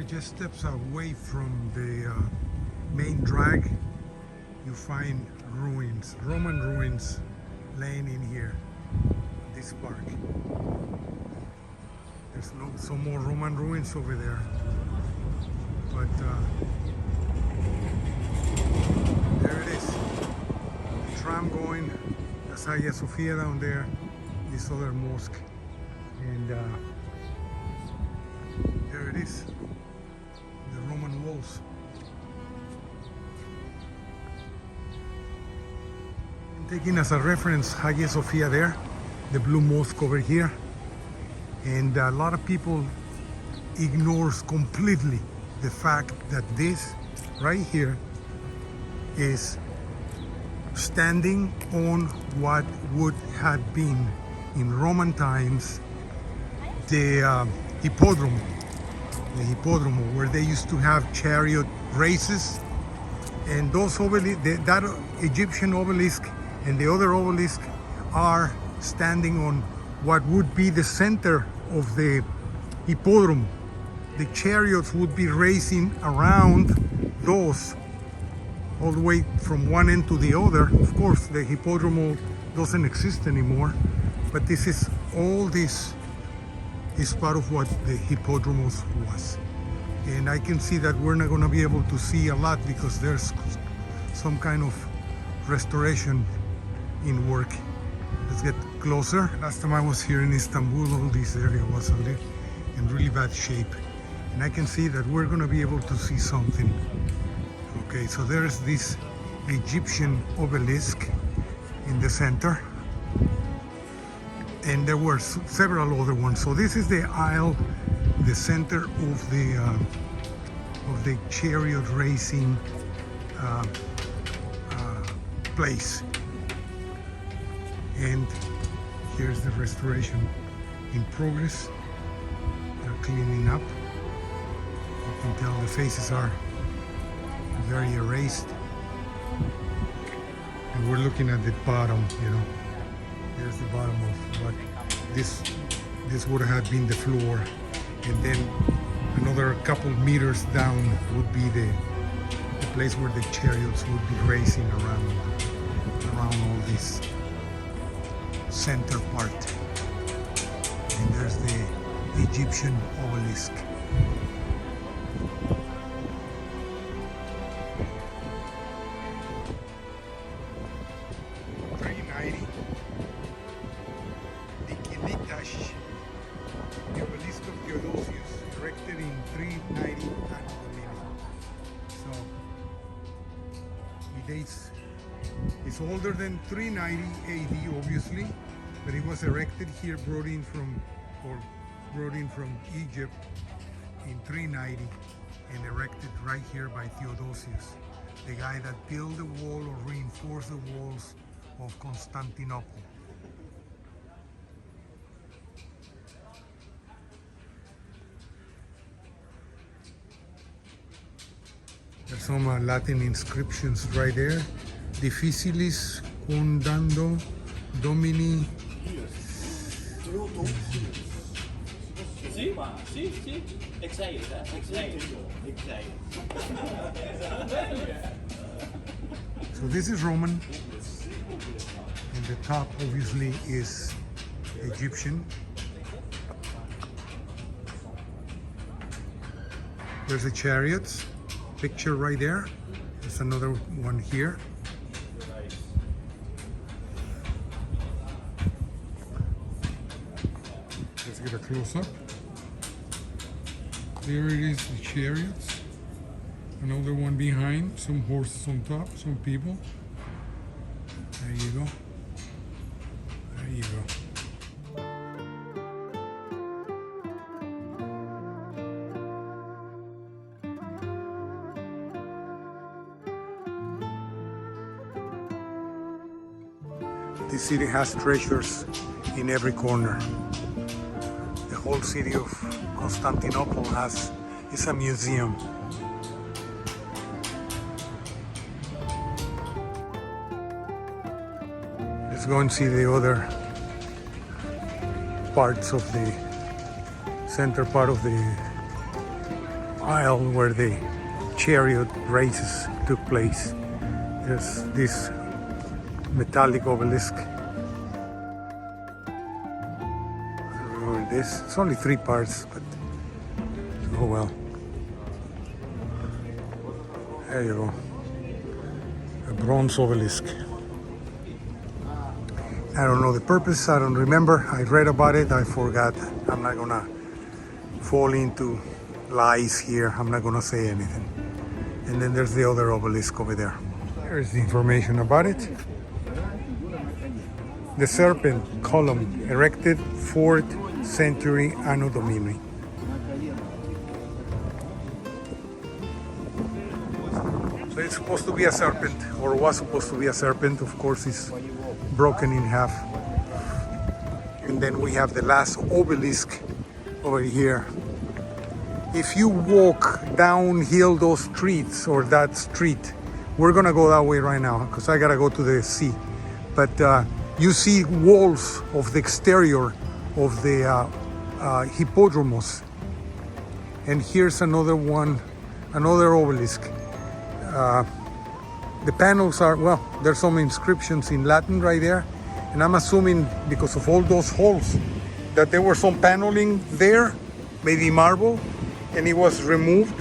just steps away from the main drag, you find ruins, Roman ruins laying in here, this park. There's some more Roman ruins over there, but there it is. The tram going, that's Hagia Sophia down there, this other mosque, and there it is, the Roman walls. I'm taking as a reference Hagia Sophia there, the blue mosque over here, and a lot of people ignores completely the fact that this right here is standing on what would have been in Roman times the Hippodrome, where they used to have chariot races, and those that Egyptian obelisk and the other obelisk are standing on what would be the center of the Hippodrome. The chariots would be racing around those all the way from one end to the other. Of course, the Hippodrome doesn't exist anymore, but this is part of what the Hippodrome was. And I can see that we're not going to be able to see a lot because there's some kind of restoration in work. Let's get closer. Last time I was here in Istanbul, all this area was in really bad shape. And I can see that we're going to be able to see something. Okay, so there's this Egyptian obelisk in the center. And there were several other ones. So this is the aisle, the center of the chariot racing place. And here's the restoration in progress. They're cleaning up. You can tell the faces are very erased. And we're looking at the bottom, you know. There's the bottom of what this would have been the floor. And then another couple meters down would be the place where the chariots would be racing around all this center part. And there's the Egyptian obelisk. The Obelisk of Theodosius, erected in 390 So it dates, it's older than 390 AD, obviously, but it was erected here, brought in from Egypt in 390 and erected right here by Theodosius, the guy that built the wall or reinforced the walls of Constantinople. There's some Latin inscriptions right there. Difficilis condando Domini. Sì, exhale. So this is Roman, and the top obviously is Egyptian. There's the chariots picture right there. There's another one here. Let's get a close-up. There it is, the chariots. Another one behind, some horses on top, some people. There you go. There you go. This city has treasures in every corner. The whole city of Constantinople is a museum. Let's go and see the other parts of the center part of the aisle where the chariot races took place. There's this metallic obelisk. Remember this? It's only 3 parts, but oh well. There you go. A bronze obelisk. I don't know the purpose, I don't remember. I read about it, I forgot. I'm not gonna fall into lies here. I'm not gonna say anything. And then there's the other obelisk over there. There's the information about it. The serpent column erected 4th century Anno Domini. So it's supposed to be a serpent, or was supposed to be a serpent. Of course, it's broken in half. And then we have the last obelisk over here. If you walk downhill those streets, or that street, we're gonna go that way right now because I gotta go to the sea. But you see walls of the exterior of the Hippodromos. And here's another one, another obelisk. The panels are, well, there's some inscriptions in Latin right there. And I'm assuming because of all those holes that there were some paneling there, maybe marble, and it was removed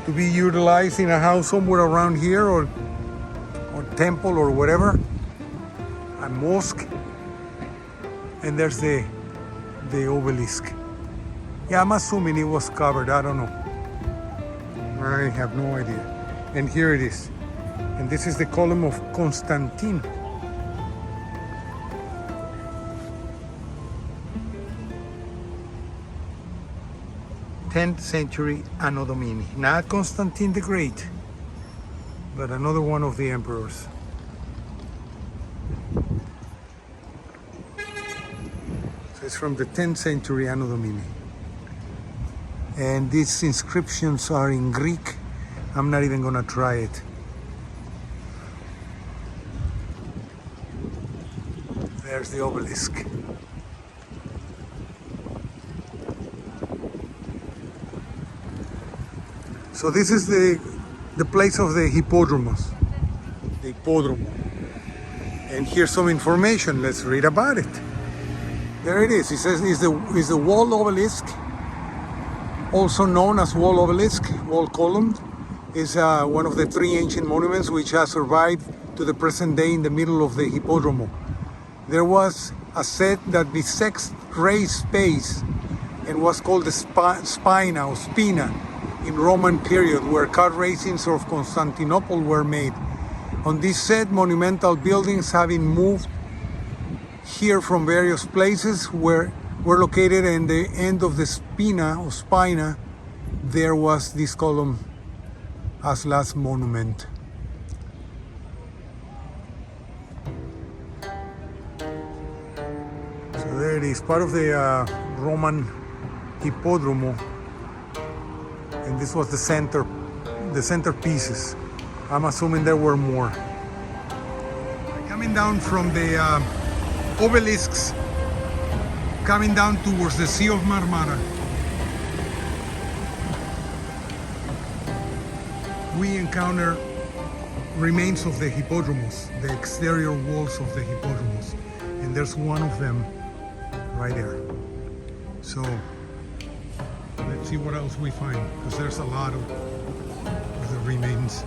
to be utilized in a house somewhere around here, or temple or whatever, a mosque. And there's the obelisk. Yeah, I'm assuming it was covered, I don't know. I have no idea. And here it is. And this is the column of Constantine. Tenth century Anno Domini. Not Constantine the Great, but another one of the emperors. So it's from the 10th century Anno Domini. And these inscriptions are in Greek. I'm not even gonna try it. There's the obelisk. So this is the place of the Hippodromos, the Hippodrome. And here's some information. Let's read about it. There it is. It says is the wall obelisk, also known as wall obelisk, wall column, is one of the 3 ancient monuments which has survived to the present day in the middle of the Hippodrome. There was a set that bisects race space and was called the spina or spina in Roman period, where car racings of Constantinople were made. On this set, monumental buildings having moved here from various places were located, in the end of the spina, there was this column as last monument. So there it is, part of the Roman Hippodrome. And this was the centerpieces. I'm assuming there were more. Coming down from the obelisks, coming down towards the Sea of Marmara, we encounter remains of the Hippodromos, the exterior walls of the Hippodromos. And there's one of them right there. So let's see what else we find, because there's a lot of the remains.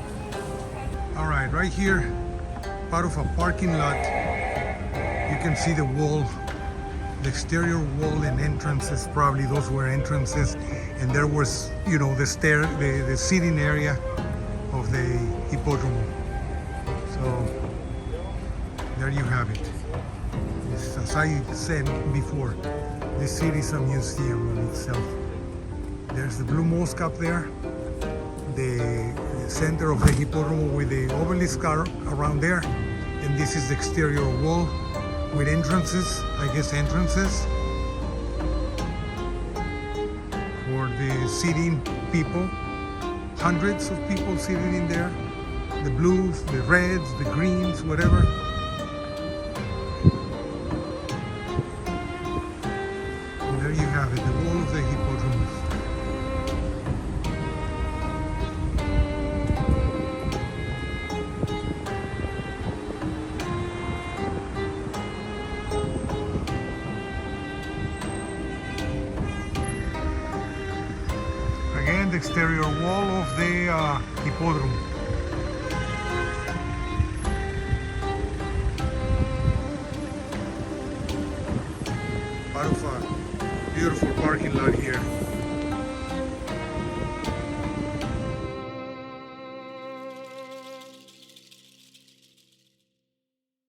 All right, right here, part of a parking lot, you can see the wall, the exterior wall and entrances. Probably those were entrances, and there was, you know, the seating area of the Hippodrome. So there you have it. As I said before, this city is a museum in itself. There's the Blue Mosque up there, the center of the Hippodrome with the obelisk around there, and this is the exterior wall with entrances, I guess entrances, for the seating people. Hundreds of people sitting in there, the blues, the reds, the greens, whatever. And there you have it, the wall of the Hippodrome. and the exterior wall of the Hippodrome. Part of a beautiful parking lot here.